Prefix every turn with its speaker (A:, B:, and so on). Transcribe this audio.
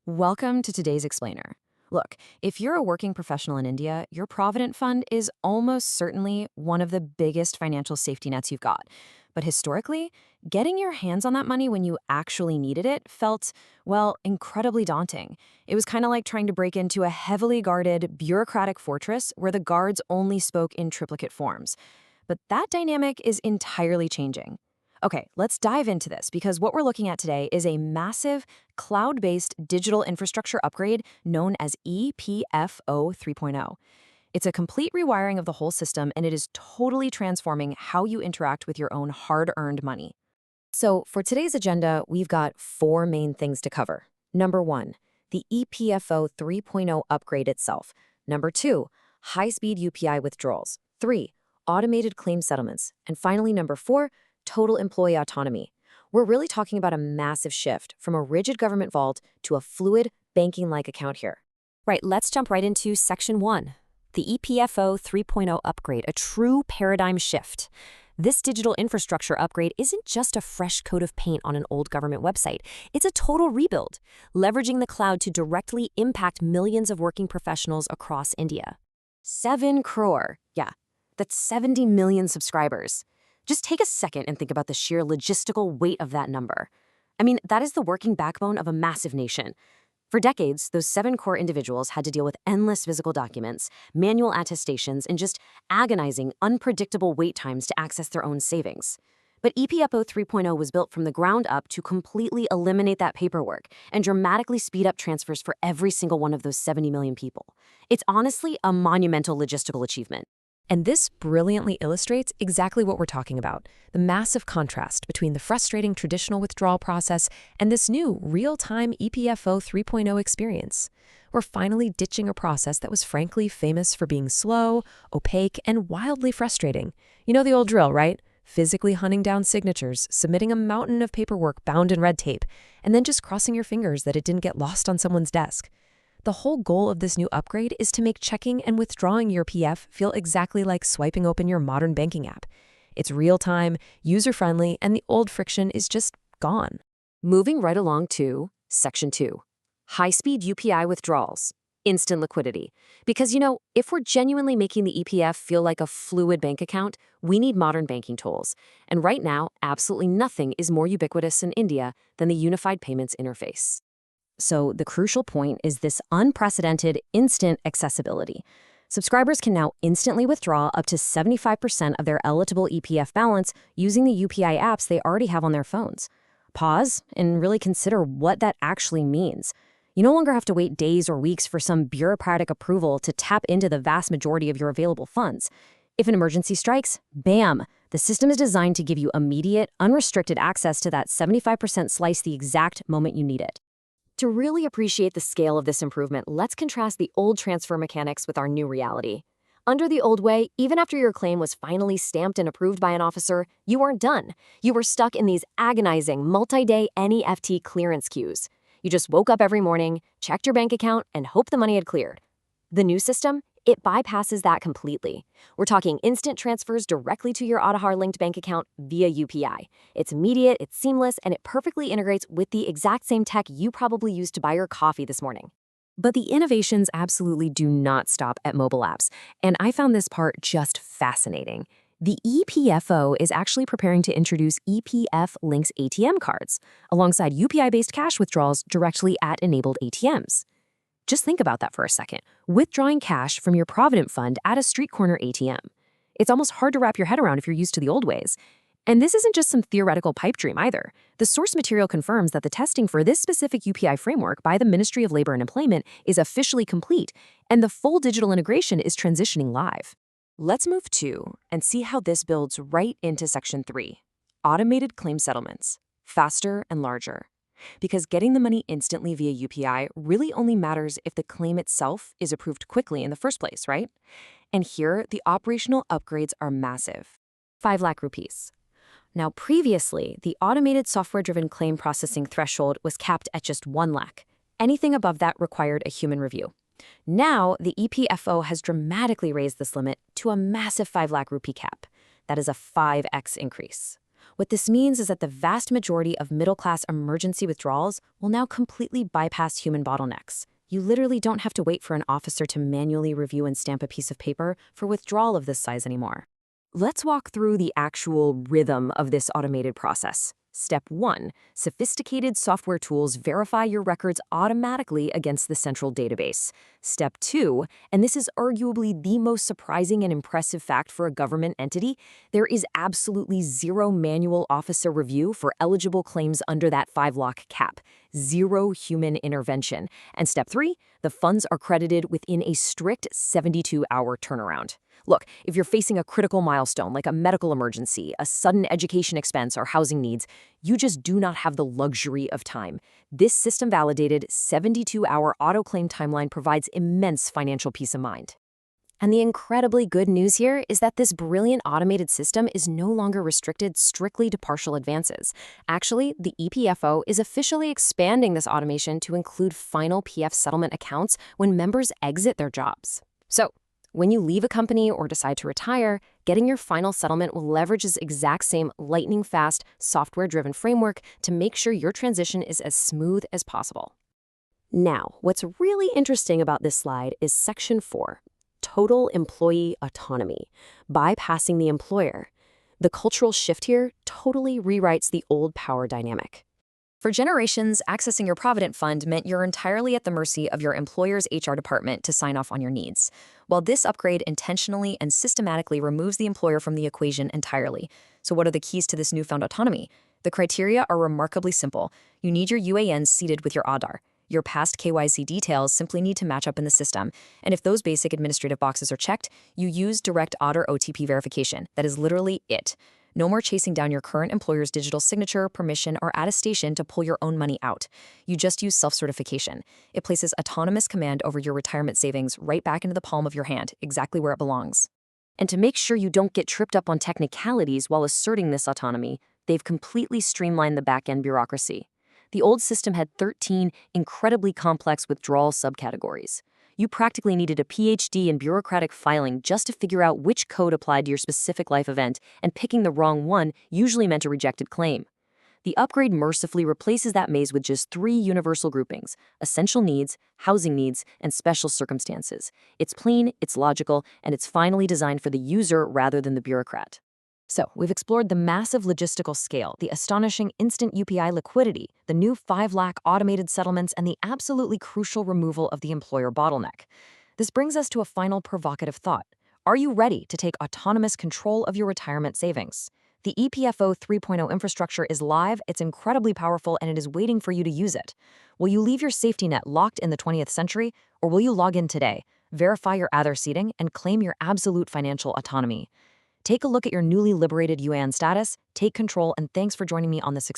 A: Welcome to today's explainer. Look, if you're a working professional in India, your Provident Fund is almost certainly one of the biggest financial safety nets you've got. But historically, getting your hands on that money when you actually needed it felt, well, incredibly daunting. It was kind of like trying to break into a heavily guarded, bureaucratic fortress where the guards only spoke in triplicate forms. But that dynamic is entirely changing. Okay, let's dive into this because what we're looking at today is a massive cloud-based digital infrastructure upgrade known as EPFO 3.0. It's a complete rewiring of the whole system, and it is totally transforming how you interact with your own hard-earned money. So for today's agenda, we've got four main things to cover. Number one, the EPFO 3.0 upgrade itself. Number two, high-speed UPI withdrawals. Three, automated claim settlements. And finally, number four, total employee autonomy. We're really talking about a massive shift from a rigid government vault to a fluid, banking-like account here.
B: Right, let's jump right into Section 1, the EPFO 3.0 upgrade, a true paradigm shift. This digital infrastructure upgrade isn't just a fresh coat of paint on an old government website. It's a total rebuild, leveraging the cloud to directly impact millions of working professionals across India.
A: 7 crore. Yeah, that's 70 million subscribers. Just take a second and think about the sheer logistical weight of that number. I mean, that is the working backbone of a massive nation. For decades, those 7 core individuals had to deal with endless physical documents, manual attestations, and just agonizing, unpredictable wait times to access their own savings. But EPFO 3.0 was built from the ground up to completely eliminate that paperwork and dramatically speed up transfers for every single one of those 70 million people. It's honestly a monumental logistical achievement.
B: And this brilliantly illustrates exactly what we're talking about, the massive contrast between the frustrating traditional withdrawal process and this new real-time EPFO 3.0 experience. We're finally ditching a process that was frankly famous for being slow, opaque, and wildly frustrating. You know the old drill, right? Physically hunting down signatures, submitting a mountain of paperwork bound in red tape, and then just crossing your fingers that it didn't get lost on someone's desk. The whole goal of this new upgrade is to make checking and withdrawing your PF feel exactly like swiping open your modern banking app. It's real-time, user-friendly, and the old friction is just gone.
A: Moving right along to Section 2, high-speed UPI withdrawals, instant liquidity. Because, if we're genuinely making the EPF feel like a fluid bank account, we need modern banking tools. And right now, absolutely nothing is more ubiquitous in India than the Unified Payments Interface. So the crucial point is this unprecedented instant accessibility. Subscribers can now instantly withdraw up to 75% of their eligible EPF balance using the UPI apps they already have on their phones. Pause and really consider what that actually means. You no longer have to wait days or weeks for some bureaucratic approval to tap into the vast majority of your available funds. If an emergency strikes, bam! The system is designed to give you immediate, unrestricted access to that 75% slice the exact moment you need it. To really appreciate the scale of this improvement, let's contrast the old transfer mechanics with our new reality. Under the old way, even after your claim was finally stamped and approved by an officer, you weren't done. You were stuck in these agonizing, multi-day NEFT clearance queues. You just woke up every morning, checked your bank account, and hoped the money had cleared. The new system? It bypasses that completely. We're talking instant transfers directly to your Aadhaar-linked bank account via UPI. It's immediate, it's seamless, and it perfectly integrates with the exact same tech you probably used to buy your coffee this morning. But the innovations absolutely do not stop at mobile apps, and I found this part just fascinating. The EPFO is actually preparing to introduce EPF Links ATM cards, alongside UPI-based cash withdrawals directly at enabled ATMs. Just think about that for a second. Withdrawing cash from your Provident Fund at a street corner ATM. It's almost hard to wrap your head around if you're used to the old ways. And this isn't just some theoretical pipe dream either. The source material confirms that the testing for this specific UPI framework by the Ministry of Labor and Employment is officially complete, and the full digital integration is transitioning live. Let's move to and see how this builds right into Section 3, automated claim settlements, faster and larger. Because getting the money instantly via UPI really only matters if the claim itself is approved quickly in the first place, right? And here, the operational upgrades are massive. 5 lakh rupees. Now, previously, the automated software-driven claim processing threshold was capped at just 1 lakh. Anything above that required a human review. Now, the EPFO has dramatically raised this limit to a massive 5 lakh rupee cap. That is a 5x increase. What this means is that the vast majority of middle-class emergency withdrawals will now completely bypass human bottlenecks. You literally don't have to wait for an officer to manually review and stamp a piece of paper for withdrawal of this size anymore. Let's walk through the actual rhythm of this automated process. Step 1. Sophisticated software tools verify your records automatically against the central database. Step 2, and this is arguably the most surprising and impressive fact for a government entity, there is absolutely zero manual officer review for eligible claims under that 5-lock cap. Zero human intervention. And step 3, the funds are credited within a strict 72-hour turnaround. Look, if you're facing a critical milestone like a medical emergency, a sudden education expense, or housing needs, you just do not have the luxury of time. This system-validated 72-hour auto-claim timeline provides immense financial peace of mind. And the incredibly good news here is that this brilliant automated system is no longer restricted strictly to partial advances. Actually, the EPFO is officially expanding this automation to include final PF settlement accounts when members exit their jobs. So, when you leave a company or decide to retire, getting your final settlement will leverage this exact same lightning-fast, software-driven framework to make sure your transition is as smooth as possible. Now, what's really interesting about this slide is Section 4, Total Employee Autonomy, bypassing the employer. The cultural shift here totally rewrites the old power dynamic. For generations, accessing your Provident Fund meant you're entirely at the mercy of your employer's HR department to sign off on your needs. While this upgrade intentionally and systematically removes the employer from the equation entirely. So what are the keys to this newfound autonomy? The criteria are remarkably simple. You need your UAN seated with your Aadhaar. Your past KYC details simply need to match up in the system. And if those basic administrative boxes are checked, you use direct Aadhaar OTP verification. That is literally it. No more chasing down your current employer's digital signature, permission, or attestation to pull your own money out. You just use self-certification. It places autonomous command over your retirement savings right back into the palm of your hand, exactly where it belongs. And to make sure you don't get tripped up on technicalities while asserting this autonomy, they've completely streamlined the back-end bureaucracy. The old system had 13 incredibly complex withdrawal subcategories. You practically needed a PhD in bureaucratic filing just to figure out which code applied to your specific life event, and picking the wrong one usually meant a rejected claim. The upgrade mercifully replaces that maze with just 3 universal groupings: essential needs, housing needs, and special circumstances. It's clean, it's logical, and it's finally designed for the user rather than the bureaucrat. So, we've explored the massive logistical scale, the astonishing instant UPI liquidity, the new 5-lakh automated settlements, and the absolutely crucial removal of the employer bottleneck. This brings us to a final provocative thought. Are you ready to take autonomous control of your retirement savings? The EPFO 3.0 infrastructure is live, it's incredibly powerful, and it is waiting for you to use it. Will you leave your safety net locked in the 20th century, or will you log in today, verify your Aadhaar seating, and claim your absolute financial autonomy? Take a look at your newly liberated UAN status, take control, and thanks for joining me on this